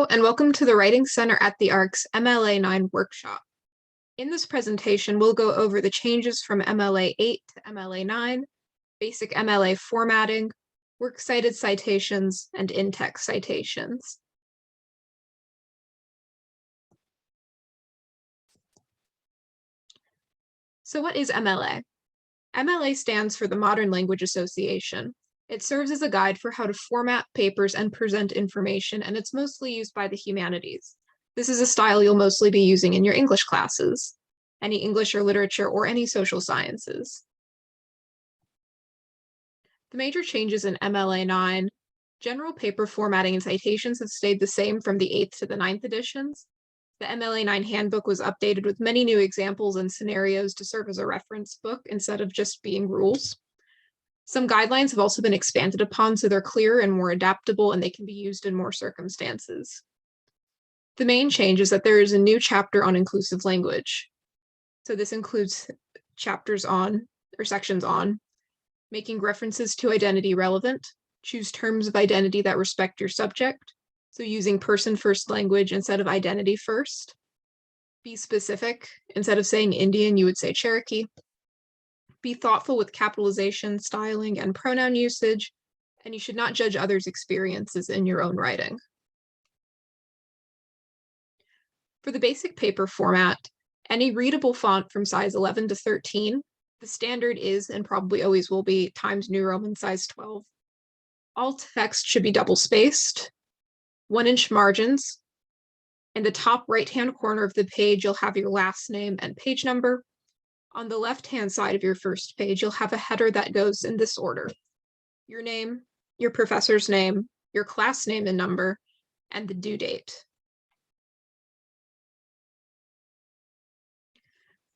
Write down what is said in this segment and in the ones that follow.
Hello, and welcome to the Writing Center at the ARC's MLA 9 workshop. In this presentation, we'll go over the changes from MLA 8 to MLA 9, basic MLA formatting, works cited citations, and in-text citations. So what is MLA? MLA stands for the Modern Language Association. It serves as a guide for how to format papers and present information, and it's mostly used by the humanities. This is a style you'll mostly be using in your English classes, any English or literature, or any social sciences. The major changes in MLA 9, general paper formatting and citations have stayed the same from the 8th to the 9th editions. The MLA 9 handbook was updated with many new examples and scenarios to serve as a reference book instead of just being rules. Some guidelines have also been expanded upon, so they're clearer and more adaptable, and they can be used in more circumstances. The main change is that there is a new chapter on inclusive language. So this includes chapters on, or sections on, making references to identity relevant, choose terms of identity that respect your subject, so using person-first language instead of identity first, be specific, instead of saying Indian, you would say Cherokee, be thoughtful with capitalization, styling, and pronoun usage, and you should not judge others' experiences in your own writing. For the basic paper format, any readable font from size 11 to 13, the standard is, and probably always will be, Times New Roman size 12. All text should be double-spaced, 1-inch margins. In the top right-hand corner of the page, you'll have your last name and page number. On the left-hand side of your first page, you'll have a header that goes in this order: your name, your professor's name, your class name and number, and the due date.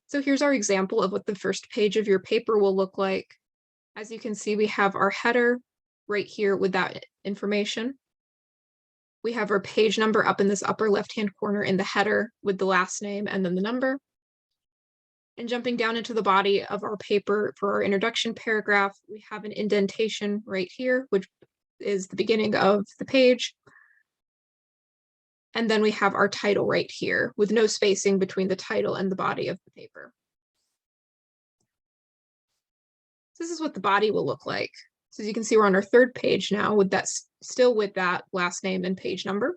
So here's our example of what the first page of your paper will look like. As you can see, we have our header right here with that information. We have our page number up in this upper left-hand corner in the header with the last name and then the number. And jumping down into the body of our paper for our introduction paragraph, we have an indentation right here, which is the beginning of the page. And then we have our title right here with no spacing between the title and the body of the paper. This is what the body will look like. So as you can see, we're on our third page now with that, still with that last name and page number.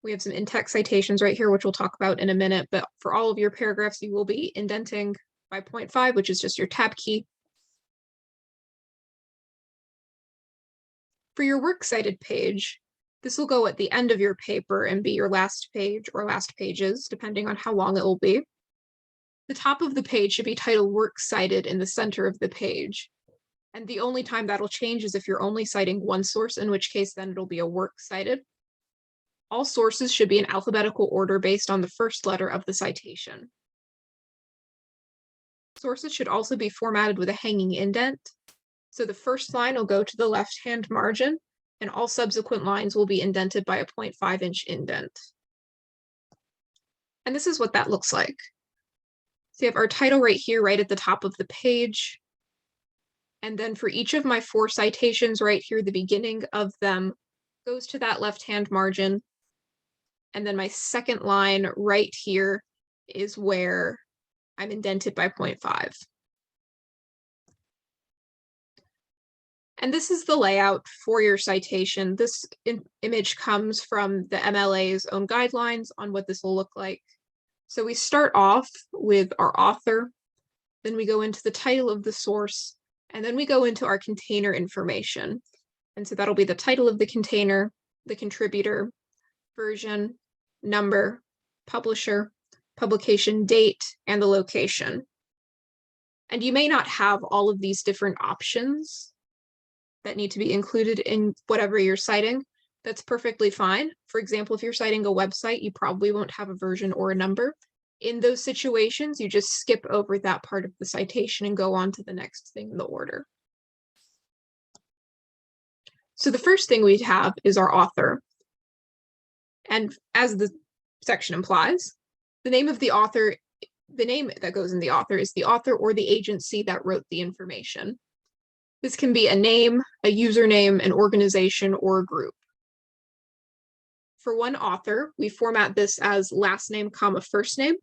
We have some in-text citations right here, which we'll talk about in a minute, but for all of your paragraphs, you will be indenting by 0.5, which is just your tab key. For your works cited page, this will go at the end of your paper and be your last page or last pages, depending on how long it will be. The top of the page should be titled Works Cited in the center of the page. And the only time that'll change is if you're only citing one source, in which case then it'll be a works cited. All sources should be in alphabetical order based on the first letter of the citation. Sources should also be formatted with a hanging indent. So the first line will go to the left-hand margin, and all subsequent lines will be indented by a 0.5-inch indent. And this is what that looks like. So you have our title right here, right at the top of the page. And then for each of my 4 citations right here, the beginning of them goes to that left-hand margin. And then my second line right here is where I'm indented by 0.5. And this is the layout for your citation. This image comes from the MLA's own guidelines on what this will look like. So we start off with our author, then we go into the title of the source, and then we go into our container information. And so that'll be the title of the container, the contributor, version, number, publisher, publication date, and the location. And you may not have all of these different options that need to be included in whatever you're citing. That's perfectly fine. For example, if you're citing a website, you probably won't have a version or a number. In those situations, you just skip over that part of the citation and go on to the next thing in the order. So the first thing we have is our author. And as the section implies, the name of the author, the name that goes in the author is the author or the agency that wrote the information. This can be a name, a username, an organization, or a group. For one author, we format this as last name, comma, first name.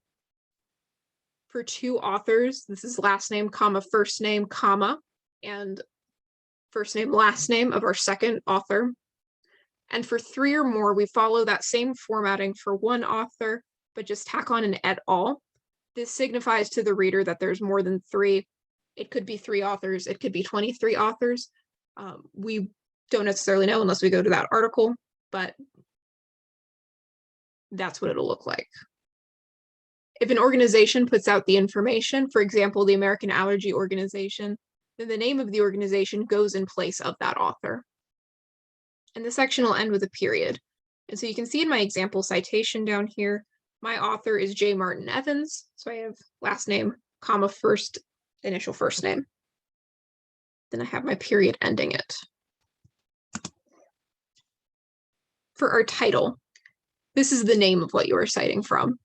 For two authors, this is last name, comma, first name, comma, and first name, last name of our second author. And for three or more, we follow that same formatting for one author, but just tack on an et al. This signifies to the reader that there's more than three. It could be three authors, it could be 23 authors. We don't necessarily know unless we go to that article, but that's what it'll look like. If an organization puts out the information, for example, the American Allergy Organization, then the name of the organization goes in place of that author. And the section will end with a period. And so you can see in my example citation down here, my author is J. Martin Evans. So I have last name, comma, first, initial first name. Then I have my period ending it. For our title, this is the name of what you are citing from.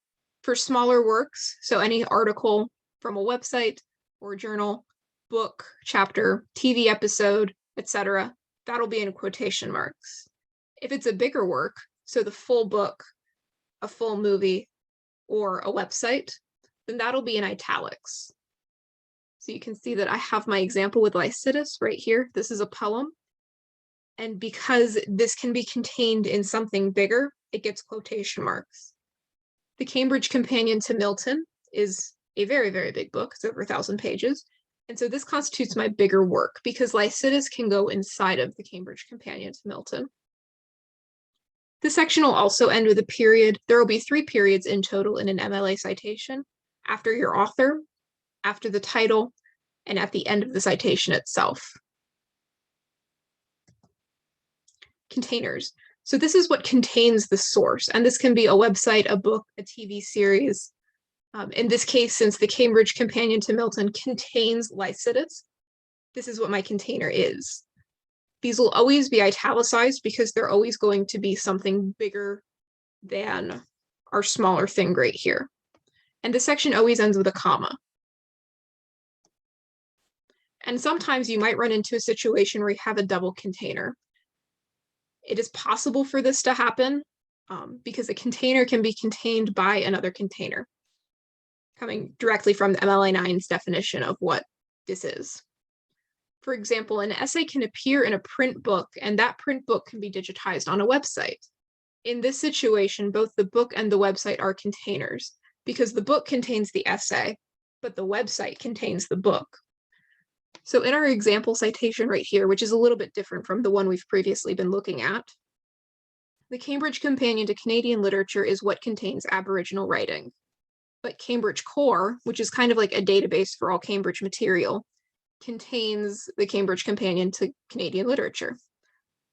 For smaller works, so any article from a website or journal, book, chapter, TV episode, etc., that'll be in quotation marks. If it's a bigger work, so the full book, a full movie, or a website, then that'll be in italics. So you can see that I have my example with Lycidas right here. This is a poem. And because this can be contained in something bigger, it gets quotation marks. The Cambridge Companion to Milton is a very, very big book. It's over 1,000 pages. And so this constitutes my bigger work because Lycidas can go inside of the Cambridge Companion to Milton. This section will also end with a period. There will be 3 periods in total in an MLA citation: after your author, after the title, and at the end of the citation itself. Containers. So this is what contains the source, and this can be a website, a book, a TV series. In this case, since the Cambridge Companion to Milton contains Lycidas, this is what my container is. These will always be italicized because they're always going to be something bigger than our smaller thing right here. And this section always ends with a comma. And sometimes you might run into a situation where you have a double container. It is possible for this to happen because a container can be contained by another container, coming directly from the MLA 9's definition of what this is. For example, an essay can appear in a print book, and that print book can be digitized on a website. In this situation, both the book and the website are containers, because the book contains the essay, but the website contains the book. So in our example citation right here, which is a little bit different from the one we've previously been looking at, the Cambridge Companion to Canadian Literature is what contains Aboriginal writing. But Cambridge Core, which is kind of like a database for all Cambridge material, contains the Cambridge Companion to Canadian Literature.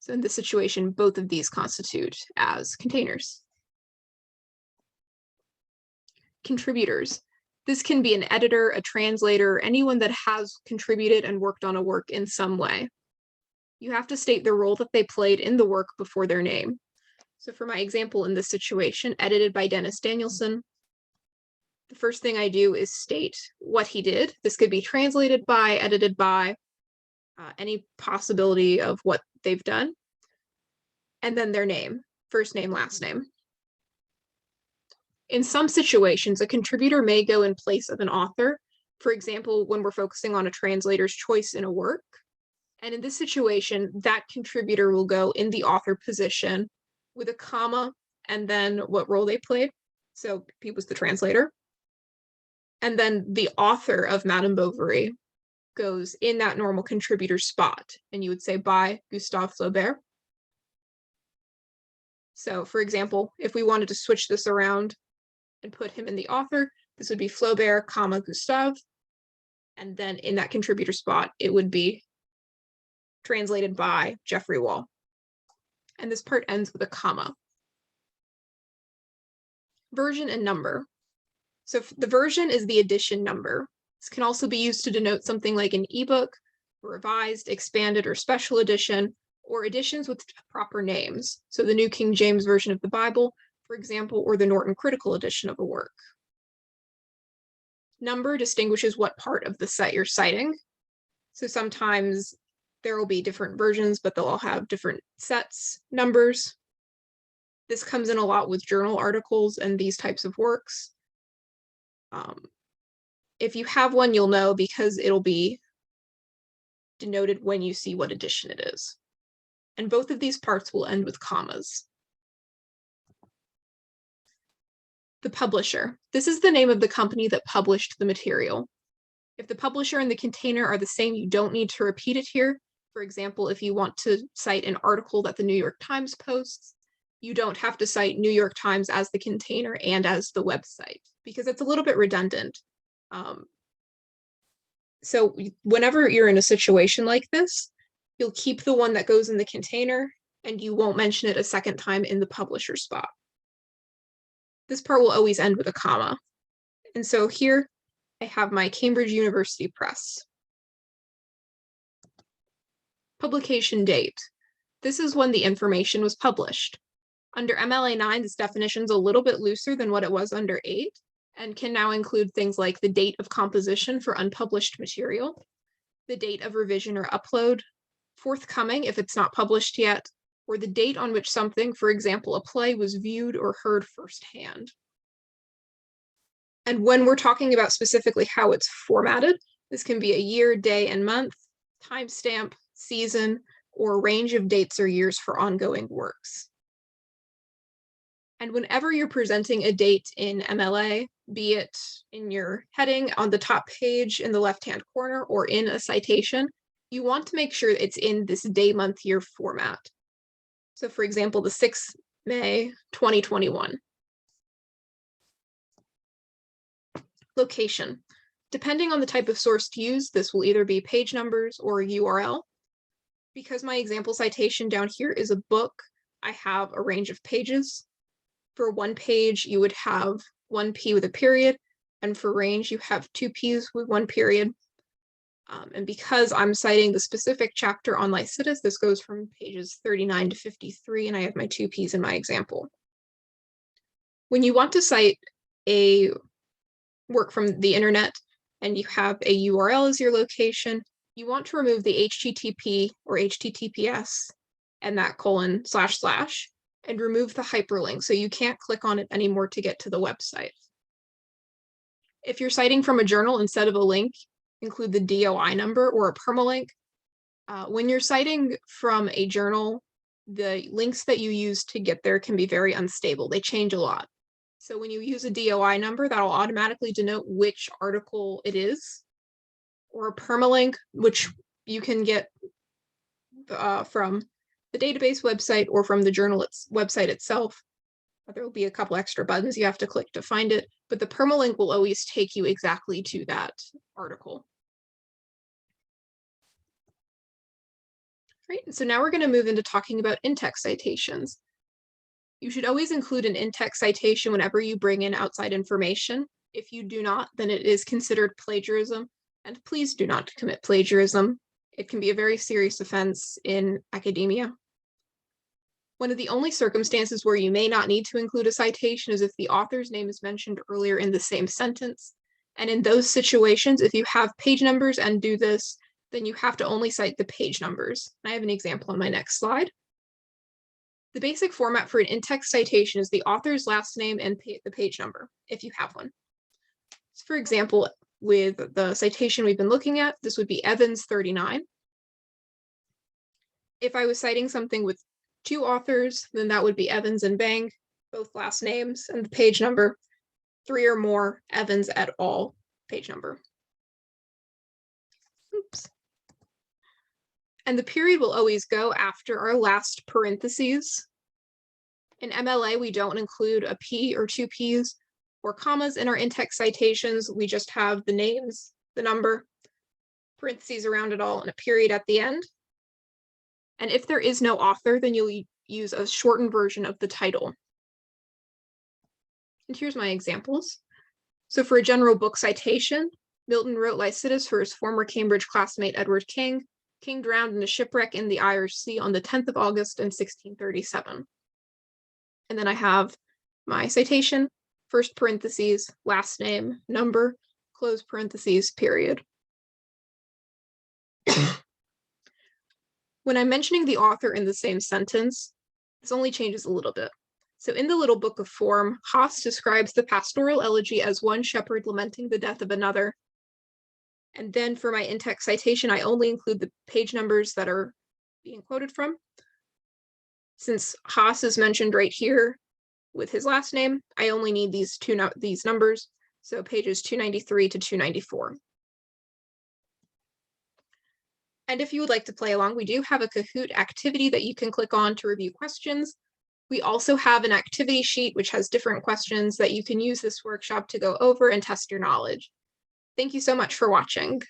So in this situation, both of these constitute as containers. Contributors. This can be an editor, a translator, anyone that has contributed and worked on a work in some way. You have to state the role that they played in the work before their name. So for my example in this situation, edited by Dennis Danielson, the first thing I do is state what he did. This could be translated by, edited by, any possibility of what they've done. And then their name, first name, last name. In some situations, a contributor may go in place of an author. For example, when we're focusing on a translator's choice in a work. And in this situation, that contributor will go in the author position with a comma and then what role they played. So he was the translator. And then the author of Madame Bovary goes in that normal contributor spot. And you would say by Gustave Flaubert. So for example, if we wanted to switch this around and put him in the author, this would be Flaubert, comma, Gustave. And then in that contributor spot, it would be translated by Geoffrey Wall. And this part ends with a comma. Version and number. So the version is the edition number. This can also be used to denote something like an ebook, revised, expanded, or special edition, or editions with proper names. So the New King James Version of the Bible, for example, or the Norton Critical Edition of a work. Number distinguishes what part of the set you're citing. So sometimes there will be different versions, but they'll all have different sets, numbers. This comes in a lot with journal articles and these types of works. If you have one, you'll know because it'll be denoted when you see what edition it is. And both of these parts will end with commas. The publisher. This is the name of the company that published the material. If the publisher and the container are the same, you don't need to repeat it here. For example, if you want to cite an article that the New York Times posts, you don't have to cite New York Times as the container and as the website, because it's a little bit redundant. So whenever you're in a situation like this, you'll keep the one that goes in the container and you won't mention it a second time in the publisher spot. This part will always end with a comma. And so here I have my Cambridge University Press. Publication date. This is when the information was published. Under MLA 9, this definition is a little bit looser than what it was under 8, and can now include things like the date of composition for unpublished material, the date of revision or upload, forthcoming if it's not published yet, or the date on which something, for example, a play, was viewed or heard firsthand. And when we're talking about specifically how it's formatted, this can be a year, day, and month, timestamp, season, or a range of dates or years for ongoing works. And whenever you're presenting a date in MLA, be it in your heading on the top page in the left-hand corner or in a citation, you want to make sure it's in this day, month, year format. So for example, the 6th May, 2021. Location. Depending on the type of source to use, this will either be page numbers or URL. Because my example citation down here is a book, I have a range of pages. For one page, you would have 1P with a period, and for range, you have 2Ps with 1 period. And because I'm citing the specific chapter on Lycidas, this goes from pages 39 to 53, and I have my 2Ps in my example. When you want to cite a work from the internet and you have a URL as your location, you want to remove the HTTP or HTTPS and that : / and remove the hyperlink so you can't click on it anymore to get to the website. If you're citing from a journal, instead of a link, include the DOI number or a permalink. When you're citing from a journal, the links that you use to get there can be very unstable. They change a lot. So when you use a DOI number, that'll automatically denote which article it is, or a permalink, which you can get from the database website or from the journal website itself. There will be a couple extra buttons you have to click to find it, but the permalink will always take you exactly to that article. Great, so now we're going to move into talking about in-text citations. You should always include an in-text citation whenever you bring in outside information. If you do not, then it is considered plagiarism, and please do not commit plagiarism. It can be a very serious offense in academia. One of the only circumstances where you may not need to include a citation is if the author's name is mentioned earlier in the same sentence. And in those situations, if you have page numbers and do this, then you have to only cite the page numbers. I have an example on my next slide. The basic format for an in-text citation is the author's last name and the page number, if you have one. So for example, with the citation we've been looking at, this would be Evans 39. If I was citing something with 2 authors, then that would be Evans and Bang, both last names, and the page number, 3 or more, Evans et al., page number. Oops. And the period will always go after our last parentheses. In MLA, we don't include a P or 2 Ps or commas in our in-text citations. We just have the names, the number, parentheses around it all, and a period at the end. And if there is no author, then you'll use a shortened version of the title. And here's my examples. So for a general book citation, Milton wrote Lycidas for his former Cambridge classmate Edward King. King drowned in a shipwreck in the Irish Sea on the 10th of August in 1637. And then I have my citation, first parentheses, last name, number, close parentheses, period. When I'm mentioning the author in the same sentence, this only changes a little bit. So in the little book of form, Haas describes the pastoral elegy as one shepherd lamenting the death of another. And then for my in-text citation, I only include the page numbers that are being quoted from. Since Haas is mentioned right here with his last name, I only need these numbers, so pages 293 to 294. And if you would like to play along, we do have a Kahoot activity that you can click on to review questions. We also have an activity sheet which has different questions that you can use this workshop to go over and test your knowledge. Thank you so much for watching.